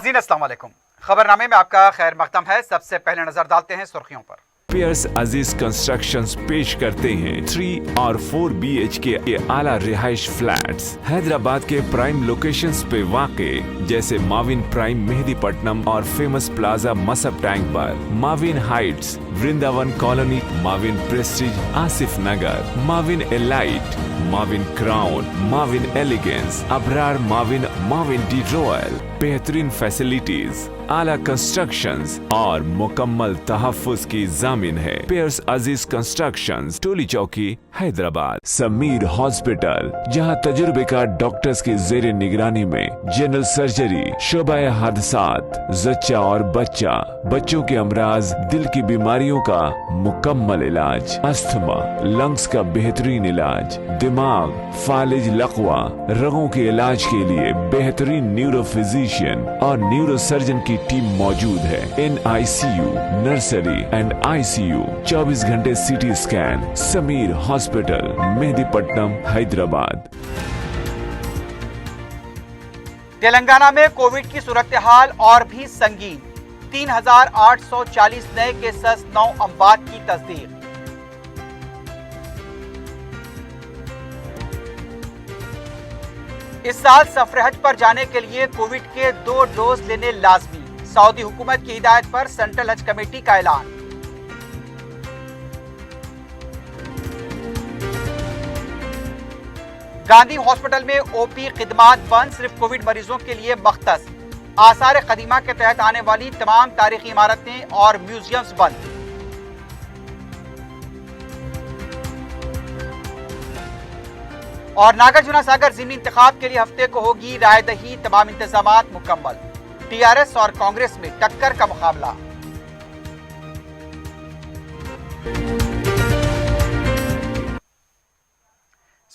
नाज़रीन अस्सलाम वालेकुम। खबरनामे में आपका खैर मकदम है। सबसे पहले नजर डालते हैं सुर्खियों पर। पियर्स अजीज कंस्ट्रक्शंस पेश करते हैं 3 और 4 BHK के आला रिहाइश फ्लैट्स हैदराबाद के प्राइम लोकेशंस पे वाक़े, जैसे माविन प्राइम मेहदीपट्टनम और फेमस प्लाजा मसब टैंक पर, Mavin heights, Vrindavan colony, Mavin prestige Asif Nagar, Mavin elite, Mavin crown, Mavin elegance, Abrar Mavin, Mavin de royal. बेहतरीन फैसिलिटीज, आला कंस्ट्रक्शंस और मुकम्मल तहफ़्फ़ुज़ की ज़ामिन है। पियर्स अजीज कंस्ट्रक्शंस, टोली चौकी, हैदराबाद। समीर हॉस्पिटल, जहां तजुर्बेकार डॉक्टर्स की ज़ेरे निगरानी में जनरल सर्जरी, शोबाए हादसात, जच्चा और बच्चा, बच्चों के अमराज, दिल की बीमारियों का मुकम्मल इलाज, अस्थमा, लंग्स का बेहतरीन इलाज, दिमाग, फालिज, लकवा, रगों के इलाज के लिए बेहतरीन न्यूरो फिजिशियन और न्यूरो सर्जन की टीम मौजूद है। NICU, नर्सरी एंड ICU, 24 घंटे CT scan. Sameer hospital, Mehdipatnam, Hyderabad. Telangana में कोविड की सूरत हाल और भी संगीन। 3840 नए केसेस, 9 अमवात की तस्दीक। इस साल सफर हज पर जाने के लिए कोविड के 2 डोज लेने लाजमी। सऊदी हुकूमत की हिदायत पर सेंट्रल हज कमेटी का ऐलान। गांधी हॉस्पिटल में OP खिदमात बंद, सिर्फ कोविड मरीजों के लिए मख्तस। आसार कदीमा के तहत आने वाली तमाम तारीखी इमारतें और म्यूजियम्स बंद। और नागार्जुना सागर ज़िमनी इंतखाब के लिए हफ्ते को होगी रायदही, तमाम इंतजामात मुकम्मल। TRS और कांग्रेस में टक्कर का मुकाबला।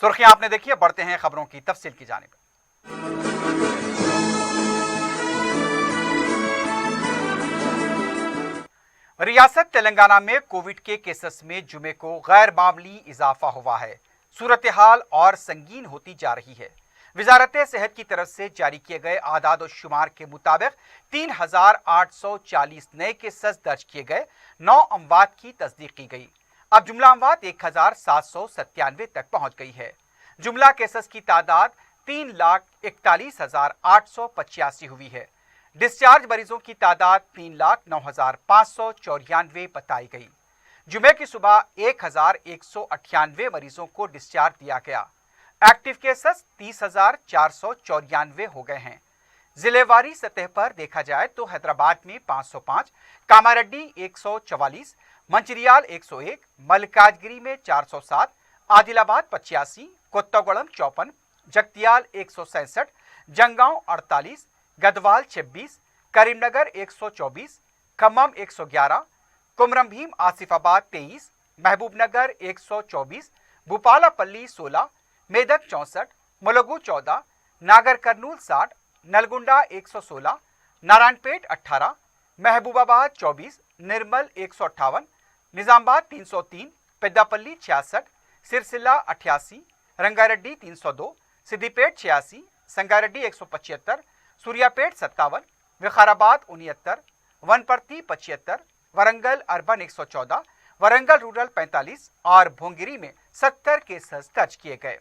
सुर्खियां आपने देखी है, बढ़ते हैं खबरों की तफसील की जानिब। रियासत तेलंगाना में कोविड के केसेस में जुमे को गैर मामूली इजाफा हुआ है। सूरत हाल और संगीन होती जा रही है। वजारत सेहत की तरफ से जारी किए गए आदाद और शुमार के मुताबिक 3840 नए केसेस दर्ज किए गए, 9 अमवात की तस्दीक की गई। अब जुमला अमवात 1797 तक पहुंच गई है। जुमला केसेस की तादाद 3,41,885 हुई है। डिस्चार्ज मरीजों की तादाद 3,09,594 बताई गई। जुमे की सुबह 1,198 मरीजों को डिस्चार्ज दिया गया। एक्टिव केसेस 30,494 हो गए हैं। जिलेवारी सतह पर देखा जाए तो हैदराबाद में 505, कामारेड्डी 144, मंचिरियाल 101, मल्काजगिरी में 407, आदिलाबाद 85, कोत्तागुड़म 54, जगतियाल 167, जंगांव 48, गदवाल 26, करीमनगर 124, खम्मम 111, कुमरम भीम आसिफाबाद 23, महबूबनगर 124, भूपालापल्ली 16, मेदक 64, मुलुगु 14, नागर कर्नूल 60, नलगुंडा 116, नारायणपेट 18, महबूबाबाद 24, निर्मल 158, निजामबाद 303, पेद्दापल्ली 66, सिरसिल्ला 88, रंगारेड्डी 302, सिद्दीपेट 86, संगारेड्डी 175, सूर्यापेट 57, विकाराबाद 69, वनपर्ती 75, वरंगल अर्बन 114, वरंगल रूरल 45 और भोंगिरी में 70 केसेस दर्ज किए गए।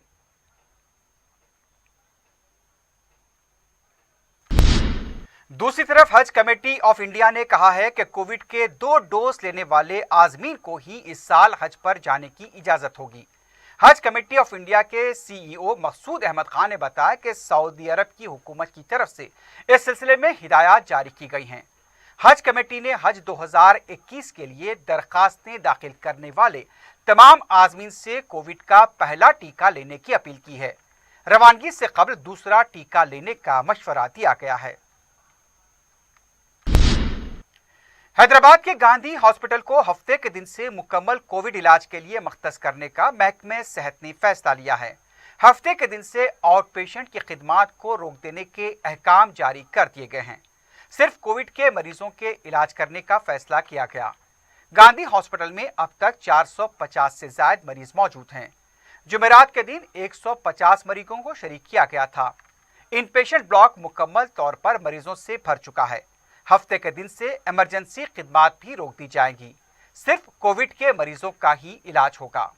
दूसरी तरफ हज कमेटी ऑफ इंडिया ने कहा है कि कोविड के 2 डोज लेने वाले आजमीन को ही इस साल हज पर जाने की इजाजत होगी। हज कमेटी ऑफ इंडिया के CEO मकसूद अहमद खान ने बताया कि सऊदी अरब की हुकूमत की तरफ से इस सिलसिले में हिदायत जारी की गई हैं। हज कमेटी ने हज 2021 के लिए दरखास्तें दाखिल करने वाले तमाम आजमीन से कोविड का पहला टीका लेने की अपील की है। रवानगी से कबल दूसरा टीका लेने का मशवरा दिया गया है। हैदराबाद के गांधी हॉस्पिटल को हफ्ते के दिन से मुकम्मल कोविड इलाज के लिए मख्तस करने का महकमे सेहत ने फैसला लिया है। हफ्ते के दिन से आउट पेशेंट की खिदमात को रोक देने के अहकाम जारी कर दिए गए हैं। सिर्फ कोविड के मरीजों के इलाज करने का फैसला किया गया। गांधी हॉस्पिटल में अब तक 450 से ज्यादा मरीज मौजूद हैं। जुमेरात के दिन 150 मरीजों को शरीक किया गया था। इनपेशेंट ब्लॉक मुकम्मल तौर पर मरीजों से भर चुका है। हफ्ते के दिन से इमरजेंसी खिदमात भी रोक दी जाएंगी। सिर्फ कोविड के मरीजों का ही इलाज होगा।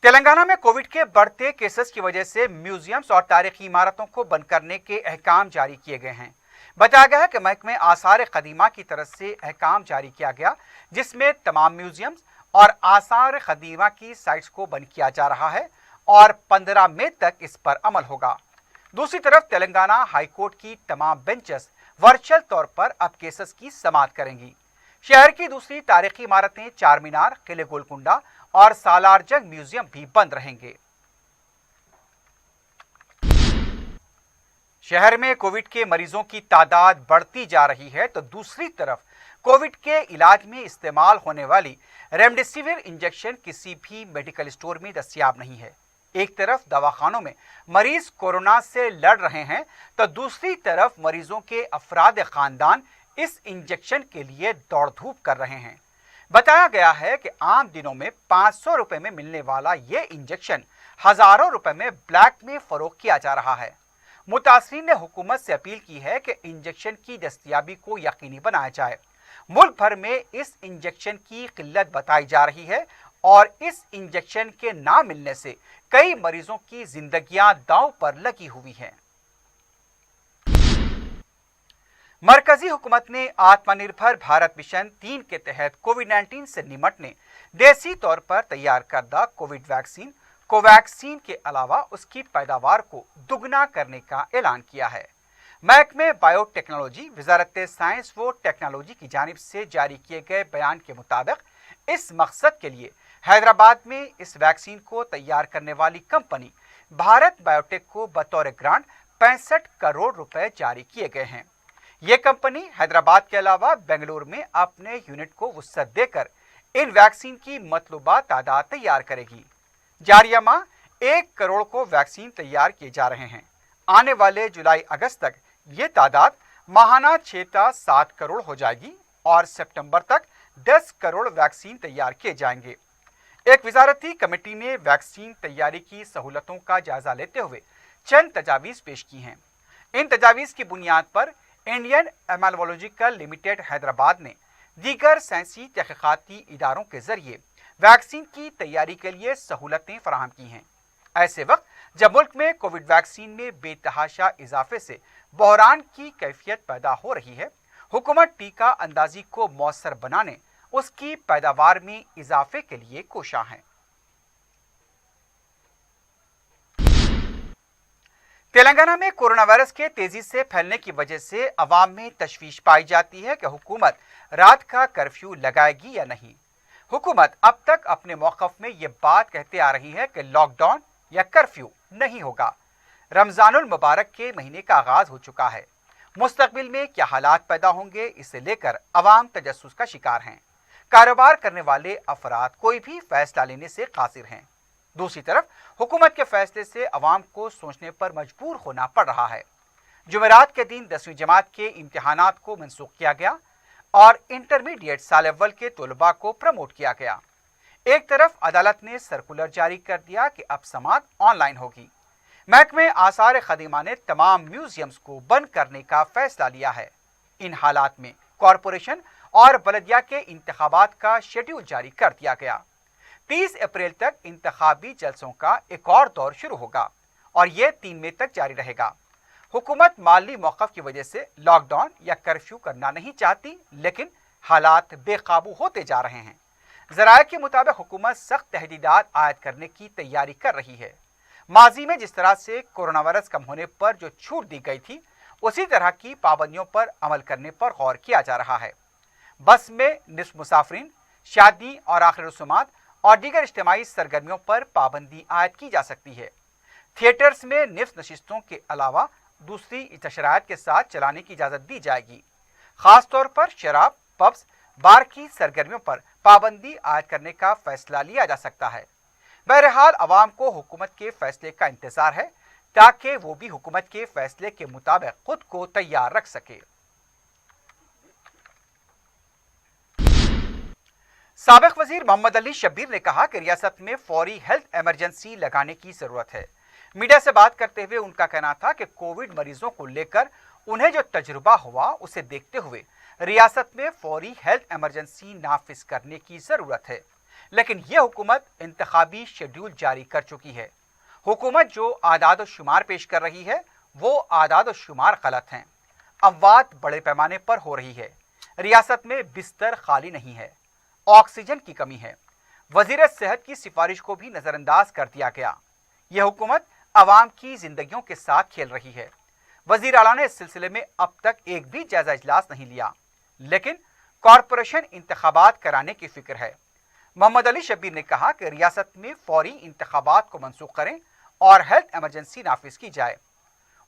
तेलंगाना में कोविड के बढ़ते केसेस की वजह से म्यूजियम्स और तारीखी इमारतों को बंद करने के अहकाम जारी किए गए हैं। बताया गया है कि महकमे आसार कदीमा की तरफ से अहकाम जारी किया गया, जिसमें तमाम म्यूजियम्स और आसार कदीमा की साइट्स को बंद किया जा रहा है और 15 मई तक इस पर अमल होगा। दूसरी तरफ तेलंगाना हाईकोर्ट की तमाम बेंचेस वर्चुअल तौर पर अब केसेस की समाअत करेंगी। शहर की दूसरी तारीखी इमारतें चार मीनार, किले गोलकुंडा और सालारजंग म्यूजियम भी बंद रहेंगे। शहर में कोविड के मरीजों की तादाद बढ़ती जा रही है, तो दूसरी तरफ कोविड के इलाज में इस्तेमाल होने वाली रेमडेसिविर इंजेक्शन किसी भी मेडिकल स्टोर में दस्तयाब नहीं है। एक तरफ दवाखानों में मरीज कोरोना से लड़ रहे हैं, तो दूसरी तरफ मरीजों के अफराद खानदान इस इंजेक्शन के लिए दौड़ धूप कर रहे हैं। बताया गया है कि आम दिनों में 500 रुपए में मिलने वाला ये इंजेक्शन हजारों रुपए में ब्लैक में फरोख्त किया जा रहा है। मुतासरीन ने हुकूमत से अपील की है कि इंजेक्शन की दस्तयाबी को यकीनी बनाया जाए। मुल्क भर में इस इंजेक्शन की किल्लत बताई जा रही है और इस इंजेक्शन के ना मिलने से कई मरीजों की जिंदगियां दांव पर लगी हुई हैं। मरकजी हुकूमत ने आत्मनिर्भर भारत मिशन 3 के तहत कोविड-19 से निपटने देसी तौर पर तैयार करदा कोविड वैक्सीन कोवैक्सीन के अलावा उसकी पैदावार को दुगना करने का ऐलान किया है। महकमे बायोटेक्नोलॉजी वजारत साइंस व टेक्नोलॉजी की जानिब से जारी किए गए बयान के मुताबिक इस मकसद के लिए हैदराबाद में इस वैक्सीन को तैयार करने वाली कंपनी भारत बायोटेक को बतौर ग्रांट 65 करोड़ रुपए जारी किए गए हैं। ये कंपनी हैदराबाद के अलावा बेंगलुरु में अपने यूनिट को वुसअत देकर इन वैक्सीन की मतलूबा तादाद तैयार करेगी। जारिया माह 1 करोड़ को वैक्सीन तैयार किए जा रहे हैं। आने वाले जुलाई अगस्त तक ये तादाद माहाना 6-7 करोड़ हो जाएगी और सितंबर तक 10 करोड़ वैक्सीन तैयार किए जाएंगे। एक वजारती कमेटी ने वैक्सीन तैयारी की सहूलतों का जायजा लेते हुए चंद तजावीज़ पेश की हैं। इन तजावीज़ की बुनियाद पर इंडियन एमालवोलॉजिकल लिमिटेड हैदराबाद ने दीगर साइंसी तहकीकाती इदारों के जरिए वैक्सीन की तैयारी के लिए सहूलतें फराहम की हैं। ऐसे वक्त जब मुल्क में कोविड वैक्सीन में बेतहाशा इजाफे से बहरान की कैफियत पैदा हो रही है, हुकूमत टीका अंदाजी को मौसर बनाने उसकी पैदावार में इजाफे के लिए कोशा है। तेलंगाना में कोरोना वायरस के तेजी से फैलने की वजह से अवाम में तशवीश पाई जाती है कि हुकूमत रात का कर्फ्यू लगाएगी या नहीं। हुकूमत अब तक अपने मौक़िफ़ में ये बात कहते आ रही है कि लॉकडाउन या कर्फ्यू नहीं होगा। रमजानुल मुबारक के महीने का आगाज हो चुका है। मुस्तकबिल में क्या हालात पैदा होंगे, इसे लेकर अवाम तजस्सुस का शिकार हैं। कारोबार करने वाले अफराद कोई भी फैसला लेने से कासिर हैं। दूसरी तरफ हुकूमत के फैसले से अवाम को सोचने पर मजबूर होना पड़ रहा है। जुमेरात के दिन 10वीं जमात के इम्तिहानात को मनसूख किया गया और इंटरमीडिएट साल अव्वल के तलबा को प्रमोट किया गया। एक तरफ अदालत ने सर्कुलर जारी कर दिया कि अब समाअत ऑनलाइन होगी। महकमे आसार खदीमा ने तमाम म्यूजियम्स को बंद करने का फैसला लिया है। इन हालात में कॉरपोरेशन और बलदिया के इंतखाबात का शेड्यूल जारी कर दिया गया। 30 अप्रैल तक इंतखाबी जलसों का एक और दौर शुरू होगा और ये 3 मई तक जारी रहेगा। हुकूमत माली मौक़िफ़ की वजह से लॉकडाउन या कर्फ्यू करना नहीं चाहती, लेकिन हालात बेकाबू होते जा रहे हैं। ज़राए के मुताबिक हुकूमत सख्त तहदीदात आयद करने की तैयारी कर रही है। माजी में जिस तरह से कोरोना वायरस कम होने पर जो छूट दी गई थी, उसी तरह की पाबंदियों पर अमल करने पर गौर किया जा रहा है। बस में निस्फ मुसाफिरीन, शादी और आखिरी रसूमात और दीगर इज्तिमाई सरगर्मियों पर पाबंदी आयद की जा सकती है। थिएटर्स में निफ्स नशिस्तों के अलावा दूसरी शराइत के साथ चलाने की इजाज़त दी जाएगी। ख़ासतौर पर शराब, पब्स, बार की सरगर्मियों पर पाबंदी आयद करने का फैसला लिया जा सकता है। बहरहाल अवाम को हुकूमत के फैसले का इंतज़ार है ताकि वो भी हुकूमत के फैसले के मुताबिक खुद को तैयार रख सके। साबिक वजीर मोहम्मद अली शब्बीर ने कहा कि रियासत में फौरी हेल्थ इमरजेंसी लगाने की जरूरत है। मीडिया से बात करते हुए उनका कहना था कि कोविड मरीजों को लेकर उन्हें जो तजुर्बा हुआ उसे देखते हुए रियासत में फौरी हेल्थ इमरजेंसी नाफिज करने की जरूरत है, लेकिन यह हुकूमत इंतखाबी शेड्यूल जारी कर चुकी है। हुकूमत जो आदाद शुमार पेश कर रही है वो आदाद शुमार गलत हैं। अमवात बड़े पैमाने पर हो रही है। रियासत में बिस्तर खाली नहीं है, ऑक्सीजन की कमी है। वजीर सेहत की सिफारिश को भी नजरअंदाज कर दिया गया। यह हुकूमत आवाम की जिंदगियों के साथ खेल रही है। वजीर आला ने इस सिलसिले में अब तक एक भी जायजा इजलास नहीं लिया, लेकिन कॉरपोरेशन इंतखाबात कराने की फिक्र है। मोहम्मद अली शब्बीर ने कहा कि रियासत में फौरी इंतखाबात को मंसूख करें और हेल्थ इमरजेंसी नाफिज की जाए।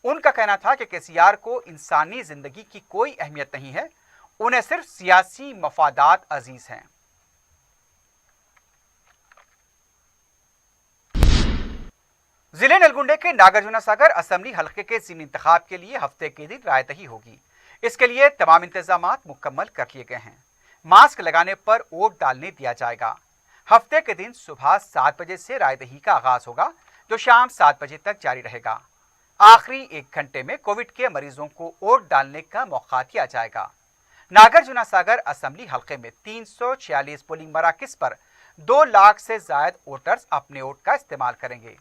उनका कहना था कि केसीआर को इंसानी जिंदगी की कोई अहमियत नहीं है, उन्हें सिर्फ सियासी मफादात अजीज हैं। जिले नलगुंडे के नागार्जुना सागर असेंबली हलके के ज़िमनी इंतखाब के लिए हफ्ते के दिन रायदही होगी। इसके लिए तमाम इंतजामात मुकम्मल कर लिए गए हैं। मास्क लगाने पर वोट डालने दिया जाएगा। हफ्ते के दिन सुबह 7 बजे से रायदही का आगाज होगा, जो शाम 7 बजे तक जारी रहेगा। आखिरी 1 घंटे में कोविड के मरीजों को वोट डालने का मौका दिया जाएगा। नागार्जुना सागर असेंबली हलके में 346 पोलिंग मराकज पर 2 लाख से जायद वोटर्स अपने वोट का इस्तेमाल करेंगे।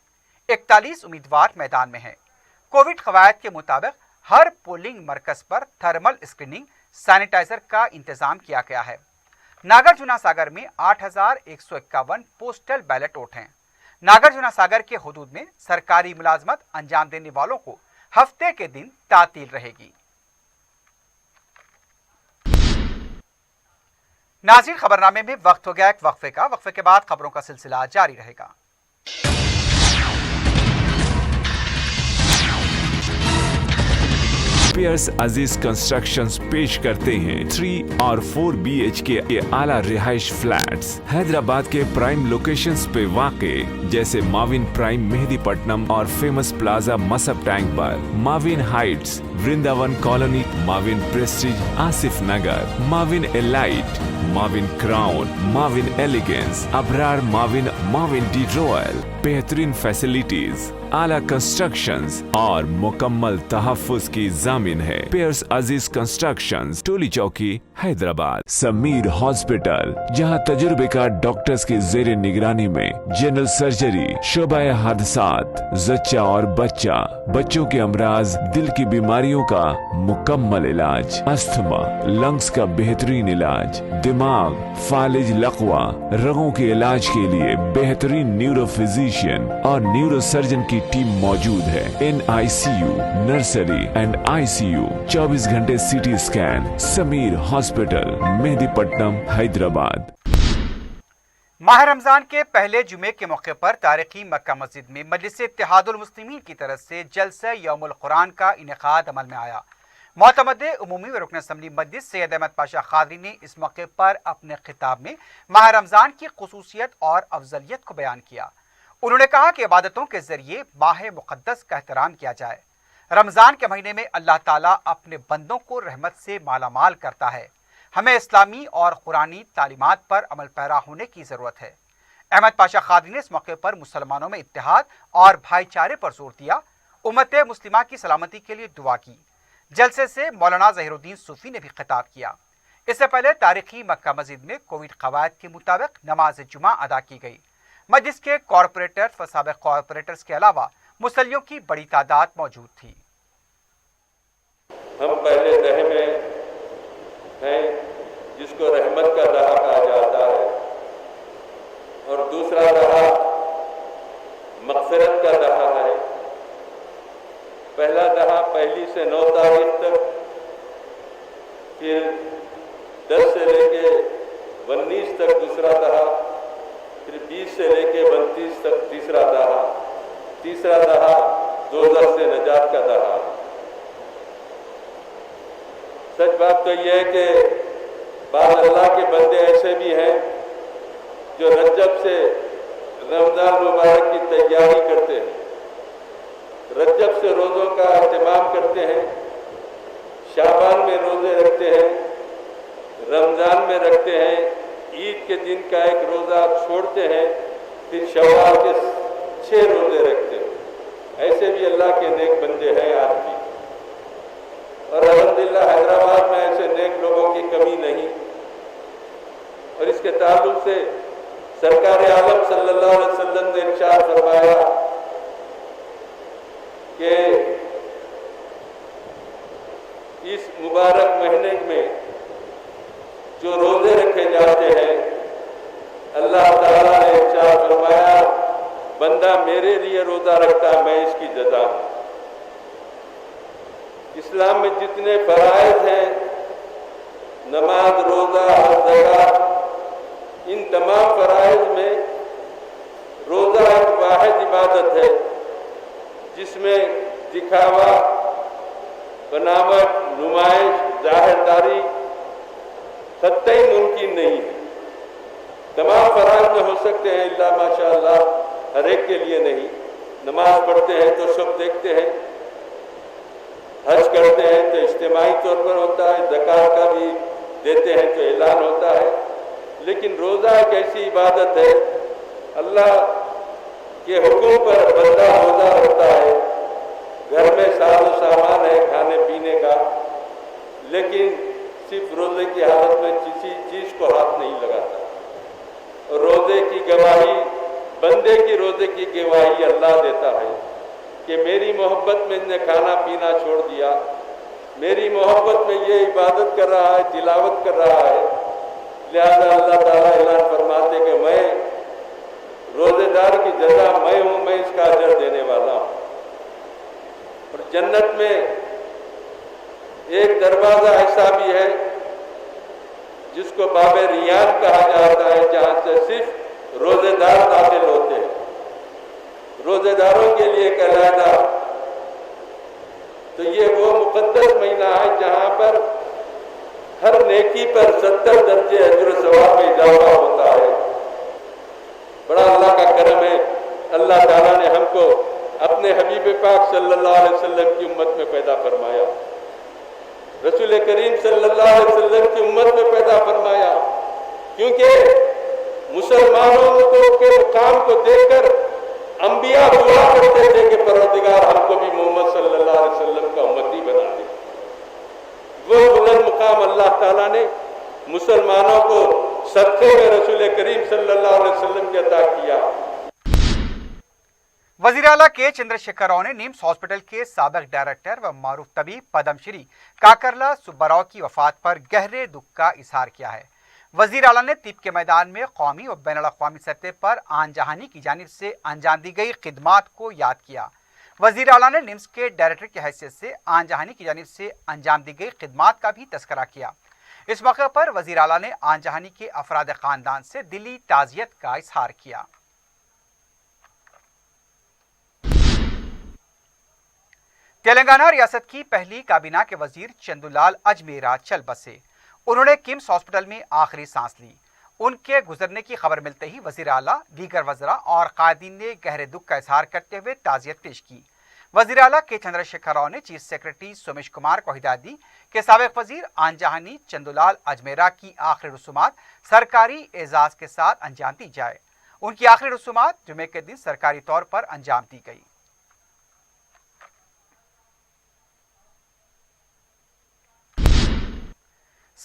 41 उम्मीदवार मैदान में हैं। कोविड कवायद के मुताबिक हर पोलिंग मरकज पर थर्मल स्क्रीनिंग, सैनिटाइजर का इंतजाम किया गया है। नागार्जुना सागर में 8151 पोस्टल बैलेट वोट हैं। नागार्जुना सागर के हुदूद में सरकारी मुलाजमत अंजाम देने वालों को हफ्ते के दिन तातील रहेगी। नाज़रीन, खबरनामे में वक्त हो गया एक वक्फे का। वक्फे के बाद खबरों का सिलसिला जारी रहेगा। पियर्स अजीज कंस्ट्रक्शंस पेश करते हैं 3 और 4 BHK के आला रिहाइश फ्लैट्स हैदराबाद के प्राइम लोकेशंस पे वाक़े, जैसे माविन प्राइम मेहदीपट्टनम और फेमस प्लाजा मसब टैंक पर, Mavin heights Vrindavan colony, Mavin prestige Asif Nagar, Mavin elite, Mavin crown, Mavin elegance, Abrar Mavin, Mavin de royal. बेहतरीन फैसिलिटीज, आला कंस्ट्रक्शंस और मुकम्मल तहफ्फुज़ की जामिन है। पियर्स अजीज कंस्ट्रक्शंस, टोली चौकी, हैदराबाद। समीर हॉस्पिटल, जहां तजुर्बेकार डॉक्टर्स की जेर निगरानी में जनरल सर्जरी, शोबाए हादसात, जच्चा और बच्चा, बच्चों के अमराज, दिल की बीमारियों का मुकम्मल इलाज, अस्थमा, लंग्स का बेहतरीन इलाज, दिमाग, फालिज, लकवा, रगों के इलाज के लिए बेहतरीन न्यूरो फिजिशियन और न्यूरो सर्जन की टीम मौजूद है। NICU, नर्सरी एंड ICU, 24 घंटे CT scan. Sameer hospital, Mehdipatnam, Hyderabad. माह रमजान के पहले जुमे के मौके पर तारीखी मक्का मस्जिद में मजलिस इत्तेहादुल मुस्लिमीन की तरफ से जलसा यौमुल कुरान का इनेकाद अमल में आया। मोतमद्दे उमूमी व रुकन असम्बली मजलिस सैयद अहमद पाशा खादरी ने इस मौके पर अपने खिताब में माह रमजान की खुसूसियत और अफजलियत को बयान किया। उन्होंने कहा कि इबादतों के जरिए माह मुक़द्दस का एहतराम किया जाए। रमजान के महीने में अल्लाह ताला अपने बंदों को रहमत से मालामाल करता है। हमें इस्लामी और कुरानी तालीमात पर अमल पैरा होने की ज़रूरत है। अहमद पाशा खादरी ने इस मौके पर मुसलमानों में इत्तेहाद और भाईचारे पर जोर दिया। उम्मत मुस्लिमा की सलामती के लिए दुआ की। जलसे से मौलाना ज़हीरुद्दीन सूफी ने भी खिताब किया। इससे पहले तारीखी मक्का मस्जिद में कोविड कवायद के मुताबिक नमाज जुमा अदा की गई। मस्जिद के कॉरपोरेटर्स व साबिक़ कॉरपोरेटर्स के अलावा मुसल्लियों की बड़ी तादाद मौजूद थी। हम पहले दहे में हैं जिसको रहमत का दहा कहा जाता है, और दूसरा दहा मग़फ़िरत का दहा है। पहला दहा 1 से 9 तारीख तक, फिर 10 से लेके 19 तक दूसरा दहा, फिर 20 से लेके 32 तक तीसरा दहा। तीसरा दहा दोज़ख से नजात का दहा। सच बात तो यह है कि बाद अल्लाह के बंदे ऐसे भी हैं जो रजब से रमज़ान मुबारक की तैयारी करते हैं, रजब से रोज़ों का अहतमाम करते हैं, शाबान में रोज़े रखते हैं, रमज़ान में रखते हैं, ईद के दिन का एक रोज़ा छोड़ते हैं, फिर शव्वाल के 6 रोज़े रखते हैं। ऐसे भी अल्लाह के नेक बंदे हैं आज भी, और अल्हम्दुलिल्लाह हैदराबाद में ऐसे नेक लोगों की कमी नहीं। और इसके ताल्लुक से सरकार आलम सल्लल्लाहु अलैहि वसल्लम ने इरशाद फरमाया कि इस मुबारक महीने में जो रोज़े रखे जाते हैं, अल्लाह ताला ने इरशाद फरमाया, बंदा मेरे लिए रोज़ा रखता है, मैं इसकी जज़ा हूँ। इस्लाम में जितने फ़राइज़ हैं, नमाज, रोज़ा, ज़कात, इन तमाम फ़राइज़ में रोज़ा एक वाहिद इबादत है जिसमें दिखावा, बनावट, नुमाइश, जाहिरदारी कतई मुमकिन नहीं है। तमाम फ़राइज़ में हो सकते हैं, इल्ला माशाअल्लाह हर एक के लिए नहीं। नमाज पढ़ते हैं तो सब देखते हैं, हज करते हैं तो इज्तिमाई तौर पर होता है, ज़कात का भी देते हैं तो ऐलान होता है। लेकिन रोज़ा एक ऐसी इबादत है, अल्लाह के हुक्म पर बंदा रोज़ा रखता है। घर में साज़ो सामान है खाने पीने का, लेकिन सिर्फ रोज़े की हालत में किसी चीज़ को हाथ नहीं लगाता। और रोज़े की गवाही, बंदे की रोज़े की गवाही अल्लाह देता है कि मेरी मोहब्बत में इसने खाना पीना छोड़ दिया, मेरी मोहब्बत में ये इबादत कर रहा है, तिलावत कर रहा है। लिहाजा अल्लाह ताला ऐलान फरमाते कि मैं रोज़ेदार की जज़ा मैं हूँ, मैं इसका अजर देने वाला हूँ। और जन्नत में एक दरवाज़ा ऐसा भी है जिसको बाबे रियान कहा जाता है, जहाँ से सिर्फ रोज़ेदार दाखिल होते हैं। रोज़ेदारों के लिए एक अलहदा, तो ये वो मुक़द्दस महीना है जहाँ पर हर नेकी पर 70 दर्जे अजर सवाब में इजाफा होता है। बड़ा अल्लाह का करम है, अल्लाह ताला ने हमको अपने हबीब पाक सल्लल्लाहु अलैहि वसल्लम की उम्मत में पैदा फरमाया, रसूल करीम सल्लल्लाहु अलैहि वसल्लम की उम्मत में पैदा फरमाया। क्योंकि मुसलमानों को के मुकाम को देखकर अंबिया दुआ करते थे कि परवरदिगार हमको भी मोहम्मद सल्लल्लाहु अलैहि वसल्लम का उम्मती बना दे। वो बुलंद मुकाम अल्लाह ताला ने मुसलमानों को सदक़े में रसूल करीम सल्लल्लाहु अलैहि वसल्लम के अता किया। वज़ीर आला के चंद्रशेखर राव ने निम्स हॉस्पिटल के साबिक़ डायरेक्टर व मारूफ तबीब पद्मश्री काकरला सुब्बाराव की वफात पर गहरे दुख का इजहार किया है। वज़ीर आला ने तिब के मैदान में कौमी और बैनुल अक़वामी सतह पर आन जहानी की जानिब से अंजाम दी गई खिदमात को याद किया। वज़ीर आला ने निम्स के डायरेक्टर की हैसियत से आन जहानी की जानिब से अंजाम दी गई खिदमात का भी तज़किरा किया। इस मौके पर वज़ीर आला ने आन जहानी के अफराद ख़ानदान से दिली ताज़ियत का इजहार किया। तेलंगाना रियासत की पहली काबीना के वजीर चंदूलाल अजमेरा चल बसे। उन्होंने किम्स हॉस्पिटल में आखिरी सांस ली। उनके गुजरने की खबर मिलते ही वजीर आला, दीगर वज़रा और कायदीन ने गहरे दुख का इजहार करते हुए ताज़ियत पेश की। वज़ीर आला के चंद्रशेखर राव ने चीफ सेक्रेटरी सोमेश कुमार को हिदायत दी कि साबिक़ वज़ीर आन जहानी चंदूलाल अजमेरा की आखिरी रसूमात सरकारी एजाज के साथ अंजाम दी जाए। उनकी आखिरी रसूमात जुमे के दिन सरकारी तौर पर अंजाम दी गई।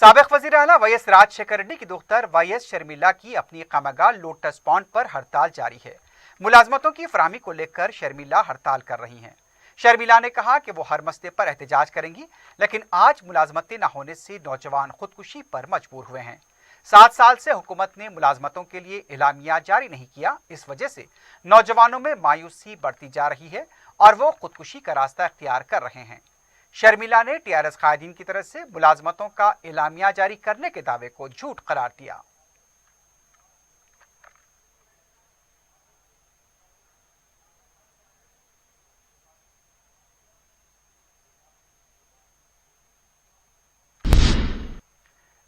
साबिक़ वज़ीर आला वाईएस राजशेखर रेड्डी की दुख्तर वाईएस शर्मिला की अपनी खामगाह लोटस पॉन्ड पर हड़ताल जारी है। मुलाजमतों की फराहमी को लेकर शर्मिला हड़ताल कर रही हैं। शर्मिला ने कहा कि वो हर मसले पर एहतजाज करेंगी, लेकिन आज मुलाजमतें न होने से नौजवान खुदकुशी पर मजबूर हुए हैं। 7 साल से हुकूमत ने मुलाजमतों के लिए एलामिया जारी नहीं किया। इस वजह से नौजवानों में मायूसी बढ़ती जा रही है और वो खुदकुशी का रास्ता इख्तियार कर रहे हैं। शर्मिला ने टीआरएस कायदीन की तरफ से मुलाजमतों का एलामिया जारी करने के दावे को झूठ करार दिया।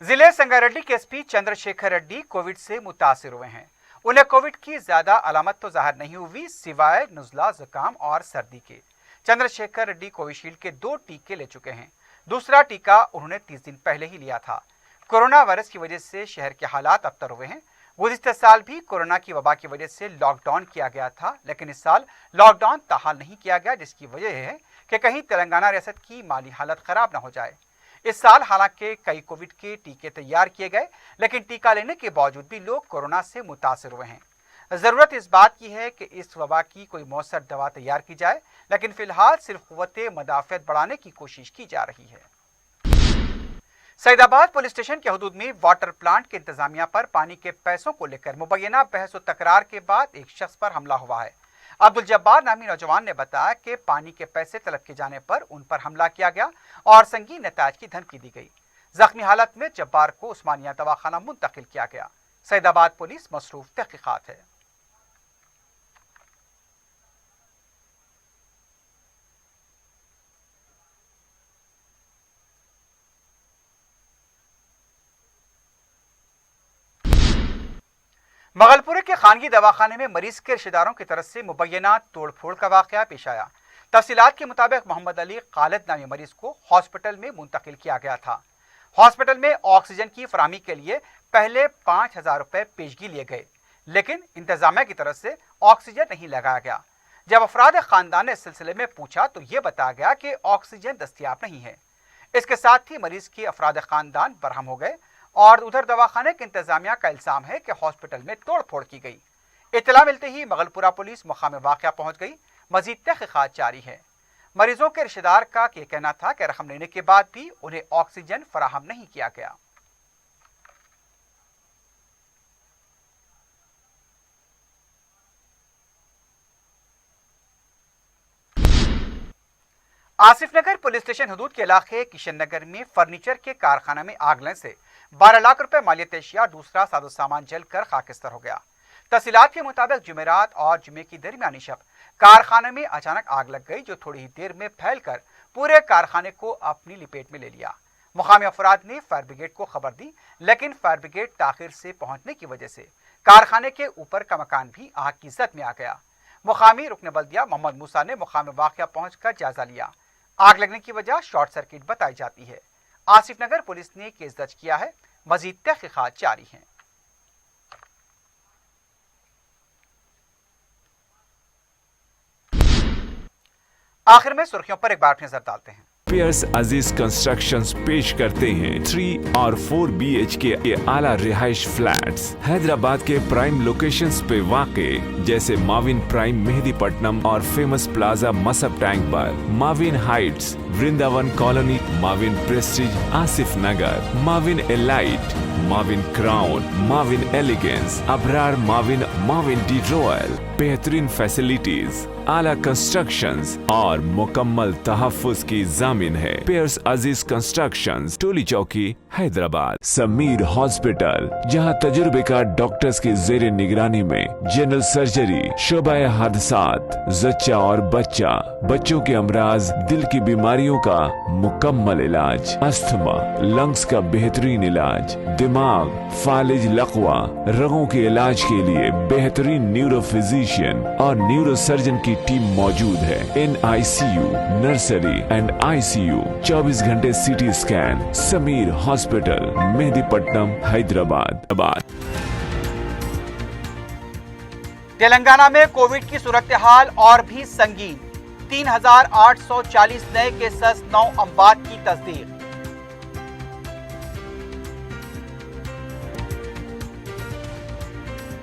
जिले संगारेड्डी के एसपी चंद्रशेखर रेड्डी कोविड से मुतासिर हुए हैं। उन्हें कोविड की ज्यादा अलामत तो जाहिर नहीं हुई सिवाय नुज़ला, जुकाम और सर्दी के। चंद्रशेखर रेड्डी कोविशील्ड के 2 टीके ले चुके हैं। दूसरा टीका उन्होंने 30 दिन पहले ही लिया था। कोरोना वायरस की वजह से शहर के हालात अबतर हुए हैं। गुज़िश्ता साल भी कोरोना की वबा की वजह से लॉकडाउन किया गया था, लेकिन इस साल लॉकडाउन ताहाल नहीं किया गया, जिसकी वजह है कि कहीं तेलंगाना रियासत की माली हालत खराब न हो जाए। इस साल हालांकि कई कोविड के टीके तैयार किए गए, लेकिन टीका लेने के बावजूद भी लोग कोरोना से मुतासिर हुए हैं। ज़रूरत इस बात की है कि इस वबा की कोई मौसर दवा तैयार की जाए, लेकिन फिलहाल सिर्फ क़ुव्वत मदाफ़ियत बढ़ाने की कोशिश की जा रही है। सईदाबाद पुलिस स्टेशन के हदूद में वाटर प्लांट के इंतजामिया पर पानी के पैसों को लेकर मुबैना बहस और तकरार के बाद एक शख्स पर हमला हुआ है। अब्दुल जब्बार नामी नौजवान ने बताया कि पानी के पैसे तलब किए जाने पर उन पर हमला किया गया और संगीन नताज की धमकी दी गई। जख्मी हालत में जब्बार को उस्मानिया दवाखाना मुंतकिल किया गया। सईदाबाद पुलिस मसरूफ तहकीकात है। मगलपुरे के खानगी दवाखाने में मरीज के रिश्तेदारों की तरफ से मुबैना तोड़फोड़ का वाकया पेश आया। तफसीलात के मुताबिक मोहम्मद अली खालिद नामी मरीज को हॉस्पिटल में मुंतकिल किया गया था। हॉस्पिटल में ऑक्सीजन की फराहमी के लिए पहले 5,000 रुपये पेशगी लिए गए, लेकिन इंतजामिया की तरफ से ऑक्सीजन नहीं लगाया गया। जब अफराद खानदान ने इस सिलसिले में पूछा तो ये बताया गया कि ऑक्सीजन दस्तियाब नहीं है। इसके साथ ही मरीज के अफराद खानदान बरहम हो गए और उधर दवाखाने के इंतजामिया का इल्जाम है कि हॉस्पिटल में तोड़फोड़ की गई। इत्तला मिलते ही मगलपुरा पुलिस मुकाम वाक़या पहुंच गई। मजीद तहकीकात जारी है। मरीजों के रिश्तेदार का यह कहना था कि रकम लेने के बाद भी उन्हें ऑक्सीजन फराहम नहीं किया गया। आसिफ नगर पुलिस स्टेशन हदूद के इलाके किशन नगर में फर्नीचर के कारखाना में आग लगने से 12 लाख रुपए मालियत एशिया दूसरा साजो सामान जलकर खाकिस्तर हो गया। तफसीलात के मुताबिक जुमेरात और जुमे की दरमियानी शब कारखाने में अचानक आग लग गई, जो थोड़ी ही देर में फैलकर पूरे कारखाने को अपनी लपेट में ले लिया। मुकामी अफराद ने फायर ब्रिगेड को खबर दी, लेकिन फायर ब्रिगेड ताखिर से पहुंचने की वजह से कारखाने के ऊपर का मकान भी आग की जद में आ गया। मुकामी रुकन बल्दिया मोहम्मद मूसा ने मुकाम वाक़या पहुंचकर जायजा लिया। आग लगने की वजह शॉर्ट सर्किट बताई जाती है। आसिफ नगर पुलिस ने केस दर्ज किया है। मजीद तहकीकात जारी हैं। आखिर में सुर्खियों पर एक बार नजर डालते हैं। पियर्स अजीज कंस्ट्रक्शंस पेश करते हैं 3 और 4 BHK के आला रिहाइश फ्लैट्स हैदराबाद के प्राइम लोकेशंस पे वाक़े, जैसे माविन प्राइम मेहदीपट्टनम और फेमस प्लाजा मसब टैंक पर, Mavin heights Vrindavan colony, Mavin prestige Asif Nagar, Mavin elite, Mavin crown, Mavin elegance, Abrar Mavin, Mavin de royal. बेहतरीन फैसिलिटीज, आला कंस्ट्रक्शंस और मुकम्मल तहफ्फुज़ की जामिन है। पियर्स अजीज कंस्ट्रक्शंस, टोली चौकी, हैदराबाद। समीर हॉस्पिटल, जहां तजुर्बेकार डॉक्टर्स की जेर निगरानी में जनरल सर्जरी, शोबाए हादसात, जच्चा और बच्चा, बच्चों के अमराज, दिल की बीमारियों का मुकम्मल इलाज, अस्थमा, लंग्स का बेहतरीन इलाज, दिमाग, फालिज, लकवा, रगों के इलाज के लिए बेहतरीन न्यूरो फिजिशियन और न्यूरो सर्जन की टीम मौजूद है। NICU, नर्सरी एंड ICU, 24 घंटे CT scan. Sameer hospital, Mehdipatnam, Hyderabad. Telangana में कोविड की सूरत हाल और भी संगीन। 3,840 नए केसेस, 9 अमवात की तस्दीक।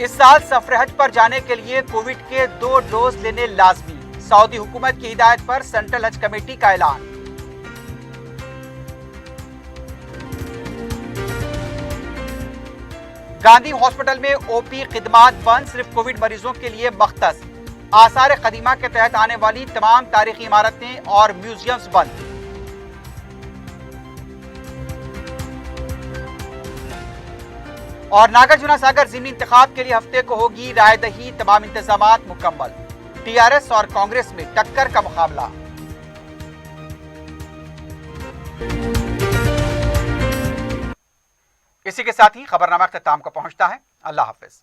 इस साल सफर हज पर जाने के लिए कोविड के 2 डोज लेने लाजमी। सऊदी हुकूमत की हिदायत पर सेंट्रल हज कमेटी का ऐलान। गांधी हॉस्पिटल में OP खिदमात बंद, सिर्फ कोविड मरीजों के लिए मख्तस। आसार कदीमा के तहत आने वाली तमाम तारीखी इमारतें और म्यूजियम्स बंद। और नागार्जुना सागर ज़िमनी इंतखाब के लिए हफ्ते को होगी रायदही, तमाम इंतजामात मुकम्मल। TRS और कांग्रेस में टक्कर का मुकाबला। इसी के साथ ही खबरनामा अख्ताम को पहुंचता है। अल्लाह हाफिज।